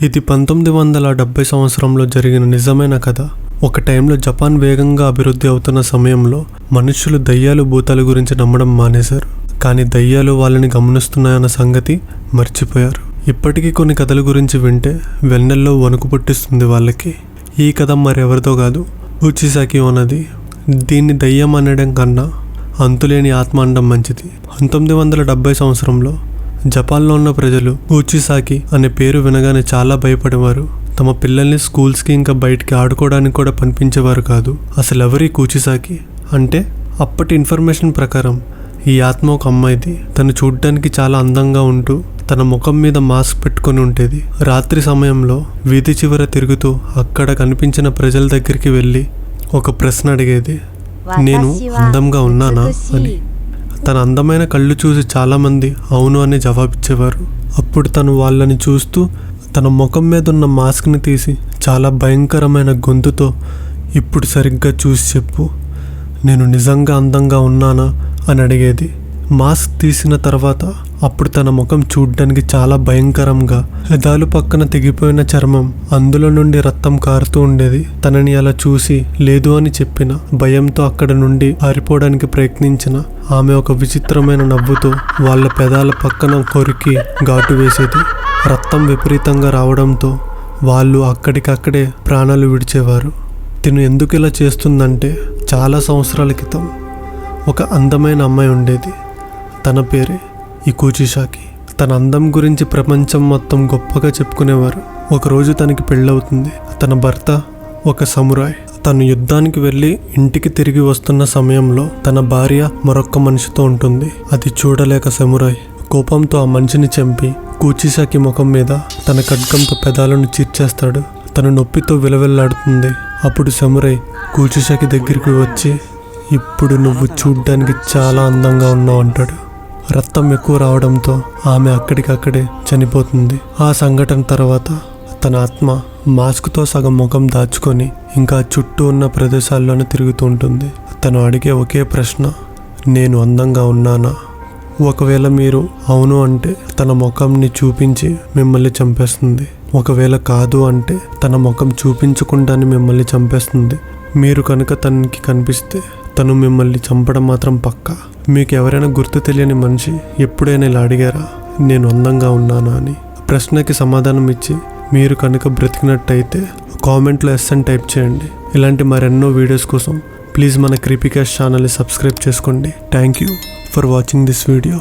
ఇది 1970 సంవత్సరంలో జరిగిన నిజమైన కథ. ఒక టైంలో జపాన్ వేగంగా అభివృద్ధి అవుతున్న సమయంలో మనుషులు దయ్యాలు భూతాల గురించి నమ్మడం మానేశారు. కానీ దయ్యాలు వాళ్ళని గమనిస్తున్నాయన్న సంగతి మర్చిపోయారు. ఇప్పటికీ కొన్ని కథల గురించి వింటే వెన్నెల్లో వణుకు పుట్టిస్తుంది వాళ్ళకి. ఈ కథ మరెవరితో కాదు, ఉచిసాకి ఓనది. దీన్ని దయ్యం అనడం కన్నా అంతులేని ఆత్మ అనడం మంచిది. 1970 సంవత్సరంలో జపాన్లో ఉన్న ప్రజలు ఉచిసాకి అనే పేరు వినగానే చాలా భయపడేవారు. తమ పిల్లల్ని స్కూల్స్కి ఇంకా బయటికి ఆడుకోవడానికి కూడా పంపించేవారు కాదు. అసలు ఎవరి ఉచిసాకి అంటే అప్పటి ఇన్ఫర్మేషన్ ప్రకారం ఈ ఆత్మ ఒక అమ్మాయిది. తను చూడ్డానికి చాలా అందంగా ఉంటూ తన ముఖం మీద మాస్క్ పెట్టుకొని ఉండేది. రాత్రి సమయంలో వీధి చివర తిరుగుతూ అక్కడ కనిపించిన ప్రజల దగ్గరికి వెళ్ళి ఒక ప్రశ్న అడిగేది, నేను అందంగా ఉన్నానా అని. తన అందమైన కళ్ళు చూసి చాలామంది అవును అని జవాబిచ్చేవారు. అప్పుడు తను వాళ్ళని చూస్తూ తన ముఖం మీద ఉన్న మాస్క్ని తీసి చాలా భయంకరమైన గొంతుతో, ఇప్పుడు సరిగ్గా చూసి చెప్పు, నేను నిజంగా అందంగా ఉన్నానా అని అడిగేది. మాస్క్ తీసిన తర్వాత అప్పుడు తన ముఖం చూడ్డానికి చాలా భయంకరంగా, పెదాలు పక్కన తెగిపోయిన చర్మం, అందులో నుండి రక్తం కారుతూ ఉండేది. తనని అలా చూసి లేదు అని చెప్పిన, భయంతో అక్కడ నుండి పారిపోవడానికి ప్రయత్నించిన ఆమె ఒక విచిత్రమైన నవ్వుతో వాళ్ళ పెదాల పక్కన కొరికి ఘాటు వేసేది. రక్తం విపరీతంగా రావడంతో వాళ్ళు అక్కడికక్కడే ప్రాణాలు విడిచేవారు. తిను ఎందుకు ఇలా చేస్తుందంటే, చాలా సంవత్సరాల క్రితం ఒక అందమైన అమ్మాయి ఉండేది. తన పేరే ఇకుచిసాకి. తన అందం గురించి ప్రపంచం మొత్తం గొప్పగా చెప్పుకునేవారు. ఒకరోజు తనకి పెళ్ళవుతుంది. తన భర్త ఒక సమురాయ్. తను యుద్ధానికి వెళ్ళి ఇంటికి తిరిగి వస్తున్న సమయంలో తన భార్య మరొక్క మనిషితో ఉంటుంది. అది చూడలేక సమురాయ్ కోపంతో ఆ మనిషిని చంపి కుచిసాకి ముఖం మీద తన ఖడ్గంతో పెదాలను చీర్చేస్తాడు. తను నొప్పితో విలవిల్లాడుతుంది. అప్పుడు సమురాయ్ కుచిసాకి దగ్గరికి వచ్చి, ఇప్పుడు నువ్వు చూడ్డానికి చాలా అందంగా ఉన్నావు అంటాడు. రక్తం ఎక్కువ రావడంతో ఆమె అక్కడికక్కడే చనిపోతుంది. ఆ సంఘటన తర్వాత తన ఆత్మ మాస్క్తో సగం ముఖం దాచుకొని ఇంకా చుట్టూ ఉన్న ప్రదేశాల్లోనే తిరుగుతూ ఉంటుంది. తను అడిగే ఒకే ప్రశ్న, నేను అందంగా ఉన్నానా? ఒకవేళ మీరు అవును అంటే తన ముఖంని చూపించి మిమ్మల్ని చంపేస్తుంది. ఒకవేళ కాదు అంటే తన ముఖం చూపించకుండానే మిమ్మల్ని చంపేస్తుంది. మీరు కనుక తనకి కనిపిస్తే తను మిమ్మల్ని చంపడం మాత్రం పక్కా. మీకు ఎవరైనా గుర్తు తెలియని మనిషి ఎప్పుడైనా ఇలా అడిగారా, నేను అందంగా ఉన్నానా అని? ప్రశ్నకి సమాధానం ఇచ్చి మీరు కనుక బ్రతికినట్టయితే కామెంట్లో ఎస్ అని టైప్ చేయండి. ఇలాంటి మరెన్నో వీడియోస్ కోసం ప్లీజ్ మన క్రీపీకాస్ట్ ఛానల్ని సబ్స్క్రైబ్ చేసుకోండి. Thank you for watching this video.